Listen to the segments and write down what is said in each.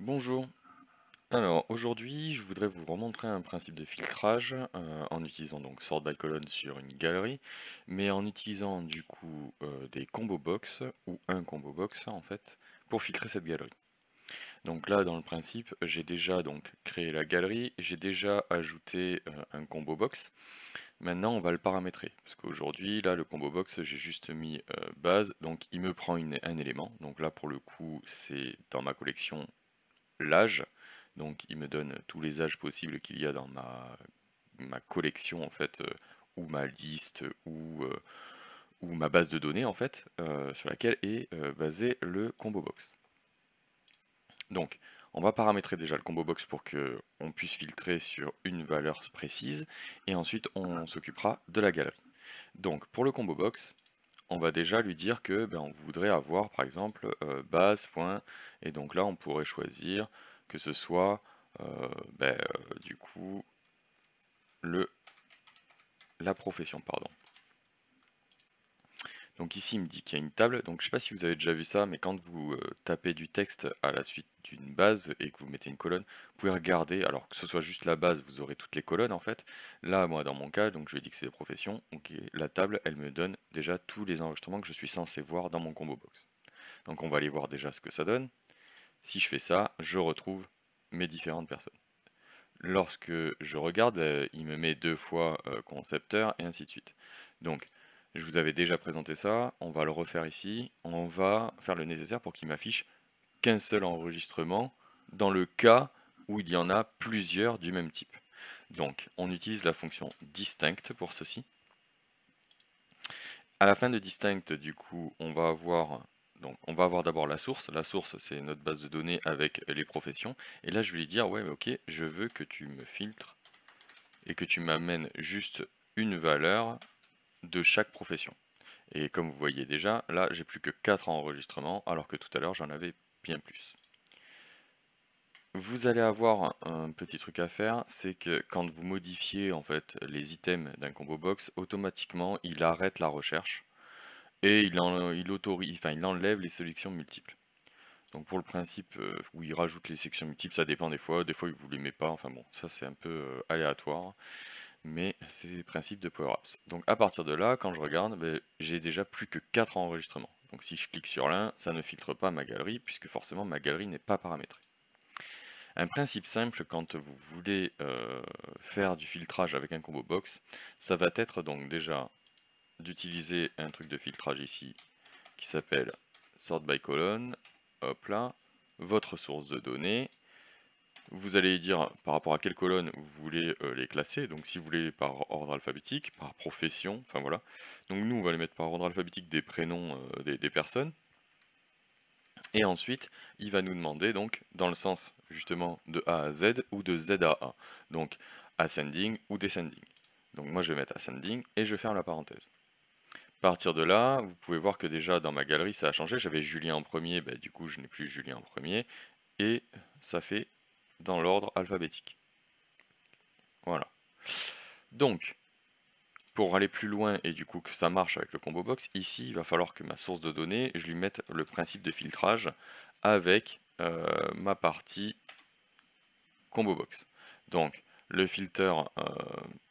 Bonjour. Alors aujourd'hui, je voudrais vous remontrer un principe de filtrage en utilisant donc sort by colon sur une galerie, mais en utilisant du coup des combo box ou un combo box en fait pour filtrer cette galerie. Donc là, dans le principe, j'ai déjà donc créé la galerie, j'ai déjà ajouté un combo box. Maintenant, on va le paramétrer parce qu'aujourd'hui, là, le combo box, j'ai juste mis base, donc il me prend un élément. Donc là, pour le coup, c'est dans ma collection l'âge. Donc il me donne tous les âges possibles qu'il y a dans ma collection en fait, ou ma liste, ou ma base de données en fait, sur laquelle est basé le combo box. Donc on va paramétrer déjà le combo box pour que on puisse filtrer sur une valeur précise, et ensuite on s'occupera de la galerie. Donc pour le combo box, on va déjà lui dire que on voudrait avoir par exemple base, point, et donc là on pourrait choisir que ce soit du coup la profession, pardon. Donc ici il me dit qu'il y a une table, donc je sais pas si vous avez déjà vu ça, mais quand vous tapez du texte à la suite d'une base et que vous mettez une colonne, vous pouvez regarder, alors que ce soit juste la base, vous aurez toutes les colonnes en fait. Là, moi dans mon cas, donc je lui ai dit que c'est des professions, donc la table elle me donne déjà tous les enregistrements que je suis censé voir dans mon combo box. Donc on va aller voir déjà ce que ça donne. Si je fais ça, je retrouve mes différentes personnes. Lorsque je regarde, il me met deux fois concepteur et ainsi de suite. Donc, je vous avais déjà présenté ça, on va le refaire ici, on va faire le nécessaire pour qu'il m'affiche qu'un seul enregistrement dans le cas où il y en a plusieurs du même type. Donc, on utilise la fonction distinct pour ceci. À la fin de distinct, du coup, on va avoir d'abord la source. La source, c'est notre base de données avec les professions. Et là, je vais lui dire, ouais, mais ok, je veux que tu me filtres et que tu m'amènes juste une valeur de chaque profession. Et comme vous voyez déjà, là, j'ai plus que 4 enregistrements, alors que tout à l'heure, j'en avais bien plus. Vous allez avoir un petit truc à faire, c'est que quand vous modifiez en fait les items d'un combo box, automatiquement, il arrête la recherche et il enlève les sélections multiples. Donc pour le principe où il rajoute les sections multiples, ça dépend des fois il vous les met pas, enfin bon, ça c'est un peu aléatoire, mais c'est le principe de Power Apps. Donc à partir de là, quand je regarde, j'ai déjà plus que 4 enregistrements. Donc si je clique sur l'un, ça ne filtre pas ma galerie, puisque forcément ma galerie n'est pas paramétrée. Un principe simple quand vous voulez faire du filtrage avec un combo box, ça va être donc déjà d'utiliser un truc de filtrage ici qui s'appelle sort by colon, hop là, votre source de données. Vous allez dire par rapport à quelle colonne vous voulez les classer, donc si vous voulez par ordre alphabétique, par profession, enfin voilà. Donc nous on va les mettre par ordre alphabétique des prénoms des personnes. Et ensuite, il va nous demander donc dans le sens justement de A à Z ou de Z à A. Donc ascending ou descending. Donc moi je vais mettre ascending et je ferme la parenthèse. À partir de là, vous pouvez voir que déjà dans ma galerie ça a changé. J'avais Julien en premier, du coup je n'ai plus Julien en premier. Et ça fait dans l'ordre alphabétique. Voilà. Donc, pour aller plus loin et du coup que ça marche avec le combo box, ici il va falloir que ma source de données, je lui mette le principe de filtrage avec ma partie combo box. Donc le filter,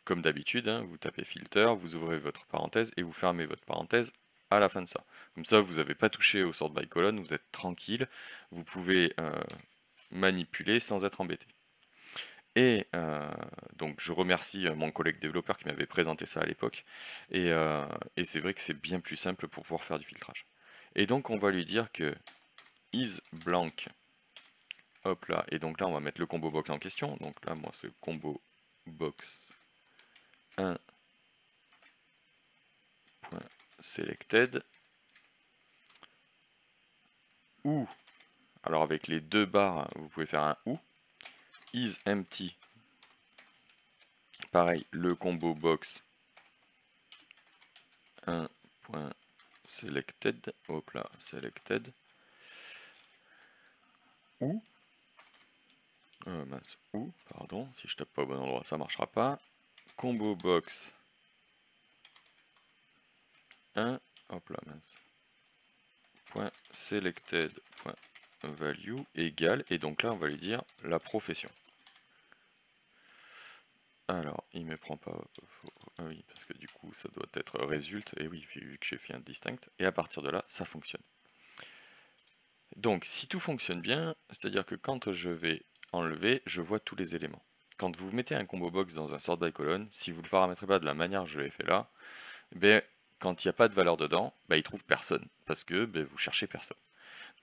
comme d'habitude, hein, vous tapez filter, vous ouvrez votre parenthèse et vous fermez votre parenthèse à la fin de ça. Comme ça vous n'avez pas touché au sort by colon, vous êtes tranquille, vous pouvez manipuler sans être embêté. Et donc je remercie mon collègue développeur qui m'avait présenté ça à l'époque. Et c'est vrai que c'est bien plus simple pour pouvoir faire du filtrage. Et donc on va lui dire que is blank. Hop là. Et donc là on va mettre le combo box en question. Donc là moi c'est combo box 1.selected. Ou, alors avec les deux barres vous pouvez faire un ou. Is empty. Pareil, le combo box 1.selected, hop là, selected, ou, ou, pardon, si je tape pas au bon endroit, ça marchera pas, combo box 1, hop là, mince, point selected, point value égale, et donc là on va lui dire la profession. Alors, il me prend pas... Ah oui, parce que du coup, ça doit être résulte. Et oui, vu que j'ai fait un distinct. Et à partir de là, ça fonctionne. Donc, si tout fonctionne bien, c'est-à-dire que quand je vais enlever, je vois tous les éléments. Quand vous mettez un combo box dans un sort by colonne, si vous ne le paramétrez pas de la manière que je l'ai fait là, ben, quand il n'y a pas de valeur dedans, ben, il ne trouve personne. Parce que ben, vous cherchez personne.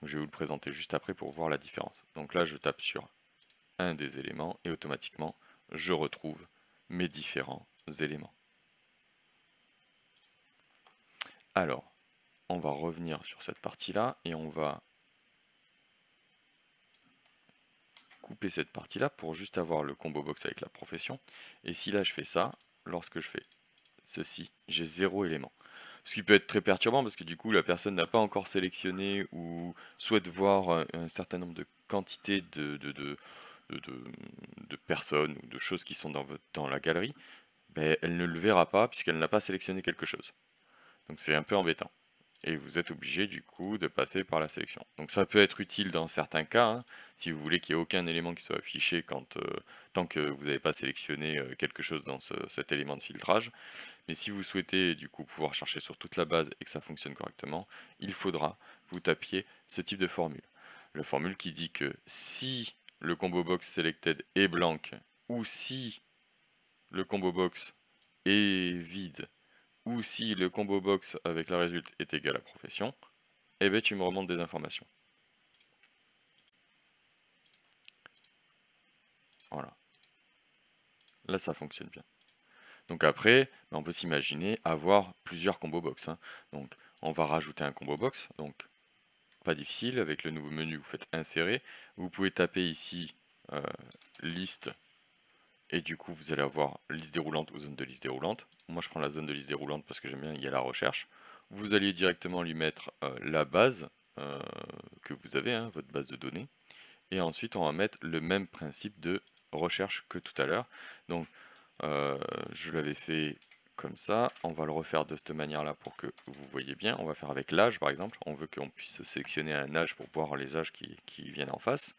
Donc, je vais vous le présenter juste après pour voir la différence. Donc là, je tape sur un des éléments et automatiquement, je retrouve mes différents éléments. Alors, on va revenir sur cette partie-là et on va couper cette partie-là pour juste avoir le combo box avec la profession. Et si là je fais ça, lorsque je fais ceci, j'ai 0 élément. Ce qui peut être très perturbant parce que du coup la personne n'a pas encore sélectionné ou souhaite voir un certain nombre de quantités de personnes ou de choses qui sont dans la galerie, ben, elle ne le verra pas puisqu'elle n'a pas sélectionné quelque chose. Donc c'est un peu embêtant. Et vous êtes obligé du coup de passer par la sélection. Donc ça peut être utile dans certains cas, hein, si vous voulez qu'il n'y ait aucun élément qui soit affiché tant que vous n'avez pas sélectionné quelque chose dans cet élément de filtrage. Mais si vous souhaitez du coup pouvoir chercher sur toute la base et que ça fonctionne correctement, il faudra que vous tapiez ce type de formule. La formule qui dit que si le combo box selected est blanc ou si le combo box est vide ou si le combo box avec la résulte est égal à profession, eh bien tu me remontes des informations. Voilà. Là ça fonctionne bien. Donc après, on peut s'imaginer avoir plusieurs combo box. Hein. Donc on va rajouter un combo box, donc pas difficile, avec le nouveau menu vous faites insérer. Vous pouvez taper ici liste, et du coup vous allez avoir liste déroulante ou zone de liste déroulante. Moi je prends la zone de liste déroulante parce que j'aime bien, il y a la recherche. Vous allez directement lui mettre la base que vous avez, hein, votre base de données. Et ensuite on va mettre le même principe de recherche que tout à l'heure. Donc je l'avais fait comme ça, on va le refaire de cette manière là pour que vous voyez bien. On va faire avec l'âge par exemple, on veut qu'on puisse sélectionner un âge pour voir les âges qui viennent en face.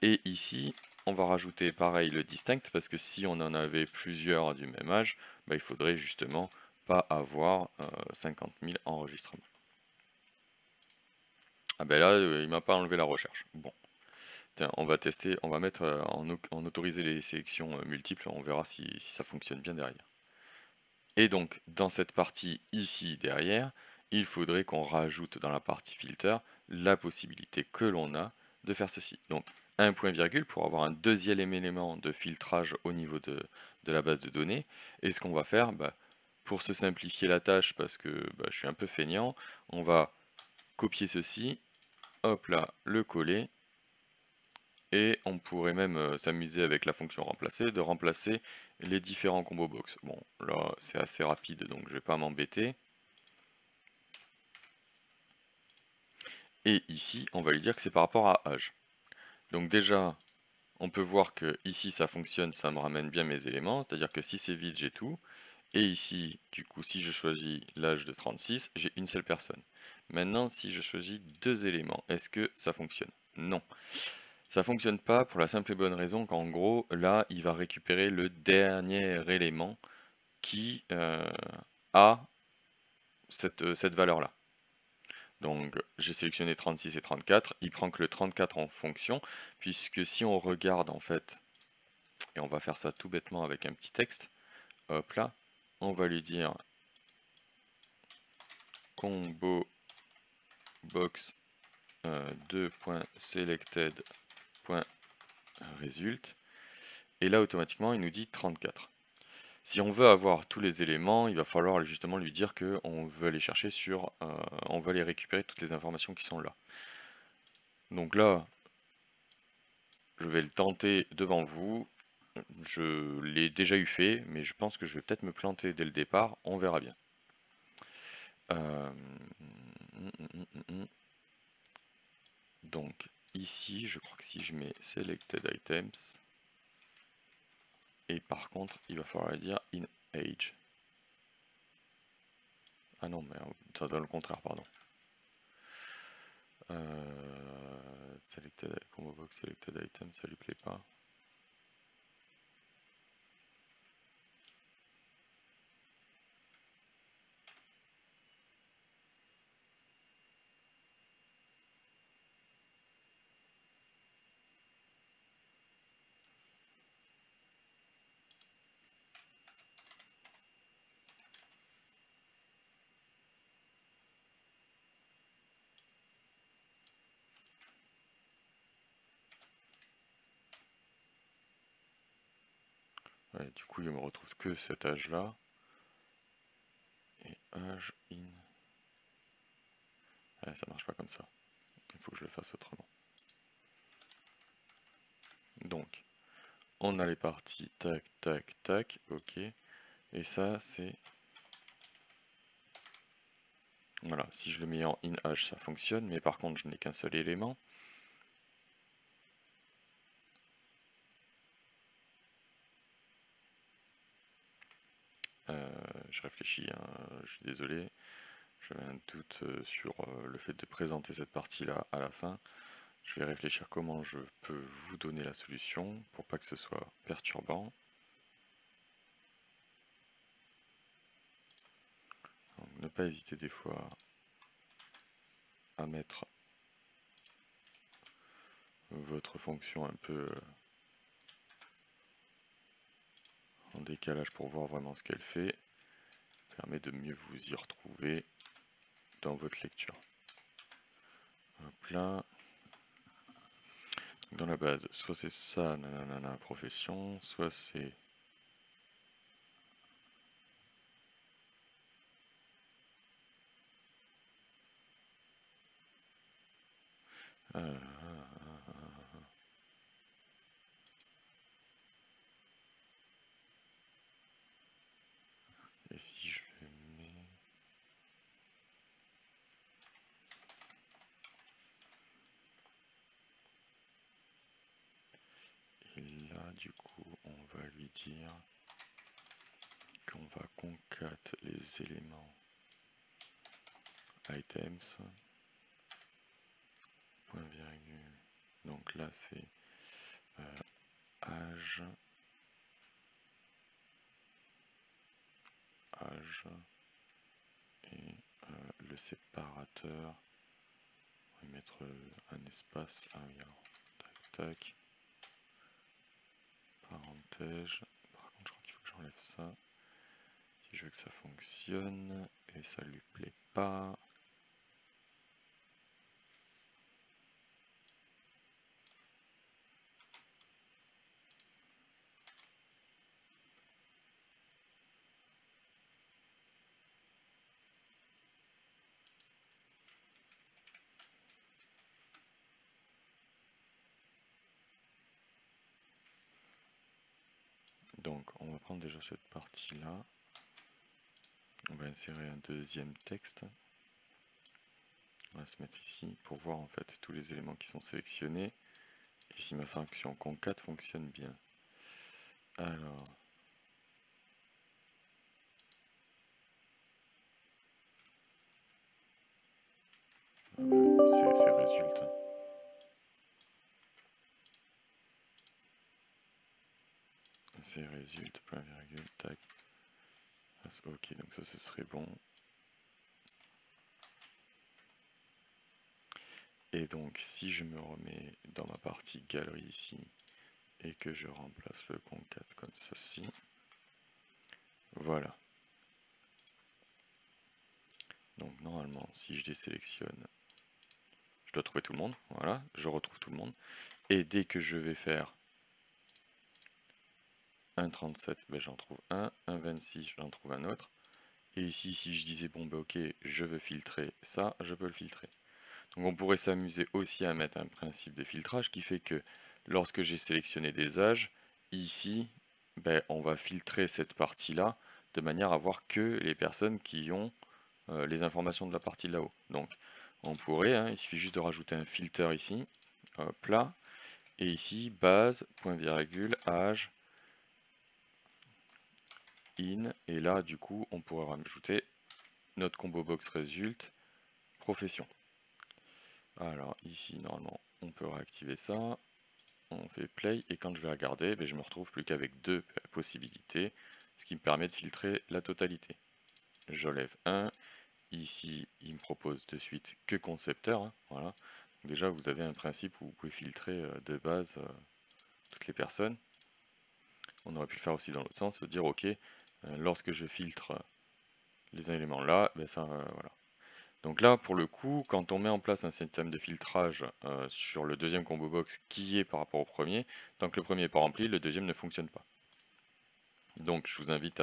Et ici on va rajouter pareil le distinct, parce que si on en avait plusieurs du même âge, bah, il faudrait justement pas avoir 50 000 enregistrements. Ah ben là il m'a pas enlevé la recherche. Bon. Tiens, on va tester, on va mettre en autoriser les sélections multiples, on verra si ça fonctionne bien derrière. Et donc, dans cette partie ici derrière, il faudrait qu'on rajoute dans la partie filter la possibilité que l'on a de faire ceci. Donc, un point virgule pour avoir un deuxième élément de filtrage au niveau de la base de données. Et ce qu'on va faire, pour se simplifier la tâche, parce que je suis un peu feignant, on va copier ceci, hop là, le coller, et on pourrait même s'amuser avec la fonction remplacer, de remplacer les différents combo box. Bon, là c'est assez rapide donc je vais pas m'embêter. Et ici, on va lui dire que c'est par rapport à âge. Donc déjà, on peut voir que ici ça fonctionne, ça me ramène bien mes éléments, c'est-à-dire que si c'est vide, j'ai tout. Et ici, du coup, si je choisis l'âge de 36, j'ai une seule personne. Maintenant, si je choisis deux éléments, est-ce que ça fonctionne? Non. Ça fonctionne pas pour la simple et bonne raison qu'en gros, là, il va récupérer le dernier élément qui a cette valeur-là. Donc j'ai sélectionné 36 et 34, il prend que le 34 en fonction, puisque si on regarde en fait, et on va faire ça tout bêtement avec un petit texte, hop là, on va lui dire combo box 2.selected.result, et là automatiquement il nous dit 34. Si on veut avoir tous les éléments, il va falloir justement lui dire qu'on veut aller chercher sur, on veut aller récupérer toutes les informations qui sont là. Donc là, je vais le tenter devant vous. Je l'ai déjà eu fait, mais je pense que je vais peut-être me planter dès le départ. On verra bien. Donc ici, je crois que si je mets selected items, et par contre, il va falloir dire in age. Ah non, mais ça donne le contraire, pardon. selected combo box selected item, ça lui plaît pas. Ouais, du coup, il me retrouve que cet âge là. Et âge in. Ouais, ça marche pas comme ça. Il faut que je le fasse autrement. Donc, on a les parties tac, tac, tac, ok. Et ça, c'est... Voilà, si je le mets en in âge, ça fonctionne, mais par contre, je n'ai qu'un seul élément. Je réfléchis, hein, je suis désolé. J'avais un doute sur le fait de présenter cette partie-là à la fin. Je vais réfléchir comment je peux vous donner la solution pour pas que ce soit perturbant. Donc, ne pas hésiter des fois à mettre votre fonction un peu en décalage pour voir vraiment ce qu'elle fait. Ça permet de mieux vous y retrouver dans votre lecture. Hop là. Dans la base, soit c'est ça, nanana, profession, soit c'est... et si je le mets... Et là, du coup, on va lui dire qu'on va concat les éléments items, point virgule. Donc là, c'est âge, et le séparateur. On va mettre un espace. Ah oui, alors, tac, tac. Parenthèse. Par contre, je crois qu'il faut que j'enlève ça. Si je veux que ça fonctionne, et ça lui plaît pas. Donc, on va prendre déjà cette partie-là. On va insérer un deuxième texte. On va se mettre ici pour voir en fait tous les éléments qui sont sélectionnés et si ma fonction concat fonctionne bien. Alors, c'est résultat. C'est résulte, point virgule, tac. Ok, donc ça ce serait bon. Et donc si je me remets dans ma partie galerie ici et que je remplace le concat comme ceci, voilà. Donc normalement si je désélectionne, je dois trouver tout le monde, voilà, je retrouve tout le monde. Et dès que je vais faire 1,37, ben j'en trouve un, 1,26, j'en trouve un autre. Et ici, si je disais, bon, ben ok, je veux filtrer ça, je peux le filtrer. Donc on pourrait s'amuser aussi à mettre un principe de filtrage qui fait que lorsque j'ai sélectionné des âges, ici, ben, on va filtrer cette partie-là de manière à voir que les personnes qui ont les informations de la partie là-haut. Donc on pourrait, hein, il suffit juste de rajouter un filter ici, hop là, et ici, base, point virgule, âge, in, et là du coup on pourrait rajouter notre combo box result profession. Alors ici normalement on peut réactiver ça. On fait play et quand je vais regarder, ben, je me retrouve plus qu'avec 2 possibilités, ce qui me permet de filtrer la totalité. J'enlève 1. Ici, il me propose de suite que concepteur. Hein, voilà. Donc déjà, vous avez un principe où vous pouvez filtrer de base toutes les personnes. On aurait pu le faire aussi dans l'autre sens, se dire ok, lorsque je filtre les éléments là, ben ça, voilà. Donc là, pour le coup, quand on met en place un système de filtrage sur le deuxième combo box qui est par rapport au premier, tant que le premier n'est pas rempli, le deuxième ne fonctionne pas. Donc je vous invite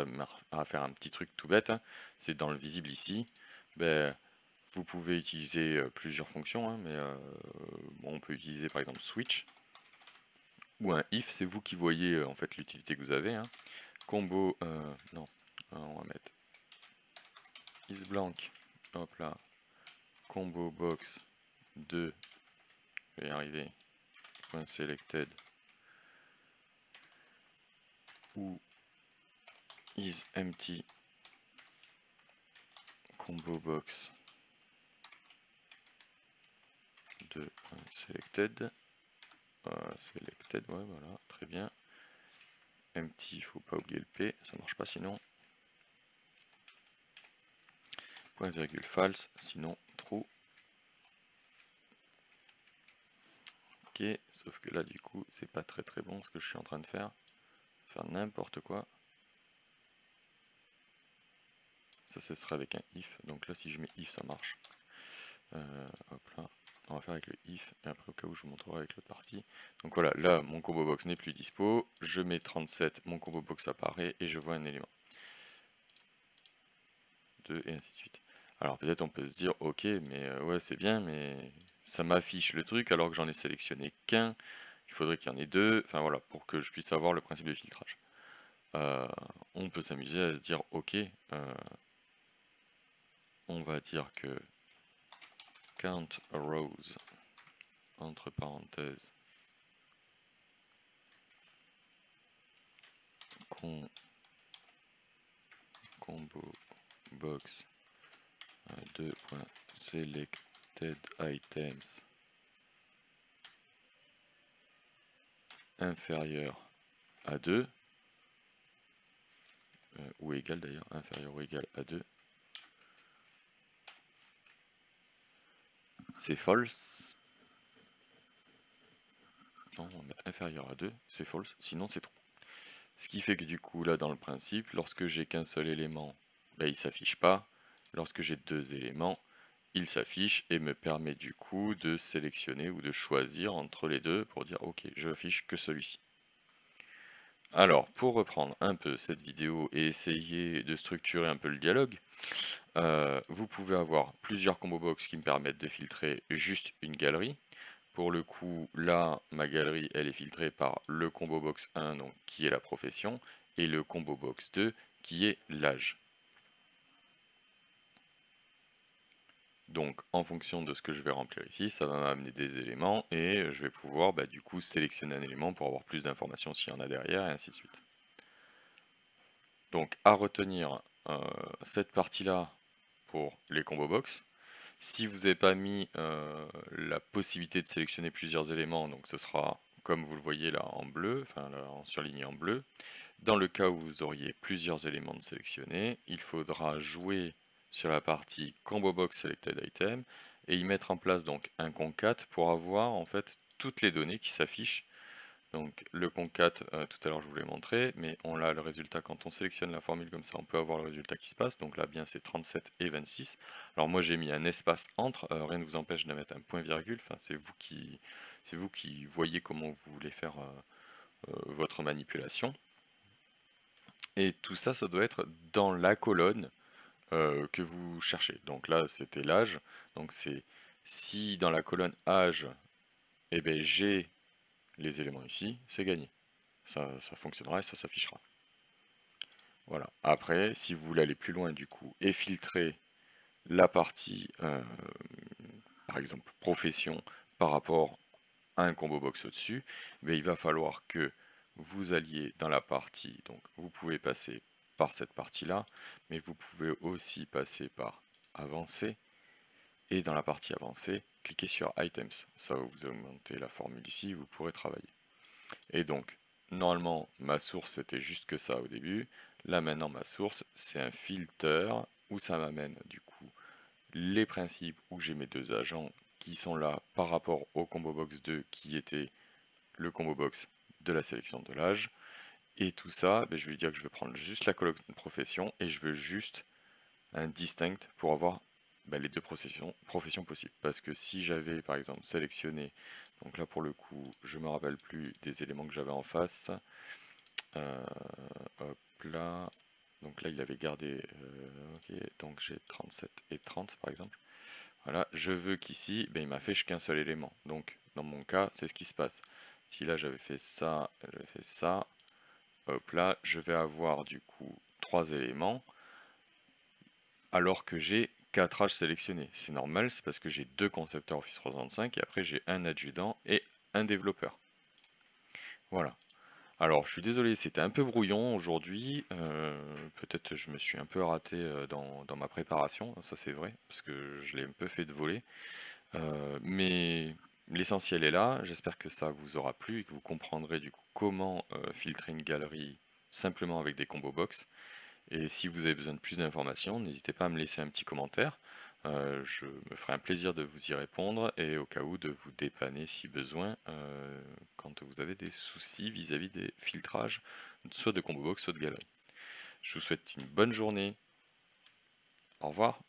à faire un petit truc tout bête, hein. C'est dans le visible ici, ben, vous pouvez utiliser plusieurs fonctions, hein, mais bon, on peut utiliser par exemple switch, ou un if, c'est vous qui voyez en fait l'utilité que vous avez. Hein. Combo, non, on va mettre isBlank, hop là, combo box 2, je vais y arriver, point selected, ou isEmpty, combo box 2, selected, selected, ouais, voilà, très bien. Empty, il faut pas oublier le P, ça marche pas sinon. Point virgule false, sinon true. Ok, sauf que là du coup c'est pas très bon ce que je suis en train de faire. Faire n'importe quoi. Ça ce sera avec un if, donc là si je mets if ça marche. Hop là, on va faire avec le if, et après au cas où je vous montrerai avec l'autre partie. Donc voilà, là mon combo box n'est plus dispo, je mets 37, mon combo box apparaît et je vois un élément. 2 et ainsi de suite. Alors peut-être on peut se dire ok mais ouais c'est bien mais ça m'affiche le truc alors que j'en ai sélectionné qu'un, il faudrait qu'il y en ait 2, enfin voilà, pour que je puisse avoir le principe de filtrage. On peut s'amuser à se dire ok, on va dire que count rows entre parenthèses combo box 2.selected items inférieur à 2 ou égal d'ailleurs, inférieur ou égal à 2. C'est false. Non, on va mettre inférieur à 2, c'est false, sinon c'est true. Ce qui fait que du coup, là dans le principe, lorsque j'ai qu'un seul élément, ben, il ne s'affiche pas. Lorsque j'ai 2 éléments, il s'affiche et me permet du coup de sélectionner ou de choisir entre les deux pour dire ok, je affiche que celui-ci. Alors, pour reprendre un peu cette vidéo et essayer de structurer un peu le dialogue, vous pouvez avoir plusieurs combo box qui me permettent de filtrer juste une galerie. Pour le coup, là, ma galerie, elle est filtrée par le combo box 1, donc, qui est la profession, et le combo box 2, qui est l'âge. Donc, en fonction de ce que je vais remplir ici, ça va m'amener des éléments, et je vais pouvoir, du coup, sélectionner un élément pour avoir plus d'informations s'il y en a derrière, et ainsi de suite. Donc, à retenir cette partie-là pour les combo box. Si vous n'avez pas mis la possibilité de sélectionner plusieurs éléments, donc ce sera comme vous le voyez là en bleu, enfin là, en surligné en bleu. Dans le cas où vous auriez plusieurs éléments de sélectionner, il faudra jouer sur la partie Combo Box Selected Item et y mettre en place donc un concat pour avoir en fait toutes les données qui s'affichent. Donc le concat, tout à l'heure je vous l'ai montré, mais on a le résultat quand on sélectionne la formule comme ça, on peut avoir le résultat qui se passe. Donc là bien c'est 37 et 26. Alors moi j'ai mis un espace entre, rien ne vous empêche de mettre un point virgule, enfin c'est vous qui voyez comment vous voulez faire votre manipulation. Et tout ça, ça doit être dans la colonne que vous cherchez. Donc là c'était l'âge, donc c'est si dans la colonne âge, eh ben, j'ai les éléments ici, c'est gagné. Ça fonctionnera et ça s'affichera. Voilà. Après, si vous voulez aller plus loin du coup et filtrer la partie, par exemple profession, par rapport à un combo box au-dessus, il va falloir que vous alliez dans la partie, donc vous pouvez passer par cette partie-là, mais vous pouvez aussi passer par avancer, et dans la partie avancée, cliquez sur Items. Ça va vous augmenter la formule ici, vous pourrez travailler. Et donc, normalement, ma source c'était juste que ça au début. Là maintenant, ma source, c'est un filter où ça m'amène du coup les principes où j'ai mes deux agents qui sont là par rapport au combo box 2 qui était le combo box de la sélection de l'âge. Et tout ça, ben, je vais lui dire que je veux prendre juste la colonne profession et je veux juste un distinct pour avoir ben, les deux professions possibles. Parce que si j'avais par exemple sélectionné, donc là pour le coup, je me rappelle plus des éléments que j'avais en face. Hop là. Donc là il avait gardé, ok, donc j'ai 37 et 30 par exemple. Voilà, je veux qu'ici, ben, il m'a fait qu'un seul élément. Donc dans mon cas, c'est ce qui se passe. Si là j'avais fait ça, hop là, je vais avoir du coup 3 éléments, alors que j'ai 4 âges sélectionnés. C'est normal, c'est parce que j'ai 2 concepteurs Office 365 et après j'ai un adjudant et un développeur. Voilà. Alors, je suis désolé, c'était un peu brouillon aujourd'hui. Peut-être je me suis un peu raté dans ma préparation, ça c'est vrai, parce que je l'ai un peu fait de voler. Mais l'essentiel est là. J'espère que ça vous aura plu et que vous comprendrez du coup comment filtrer une galerie simplement avec des combos box. Et si vous avez besoin de plus d'informations, n'hésitez pas à me laisser un petit commentaire. Je me ferai un plaisir de vous y répondre et au cas où de vous dépanner si besoin quand vous avez des soucis vis-à-vis des filtrages, soit de combo box, soit de galerie. Je vous souhaite une bonne journée. Au revoir.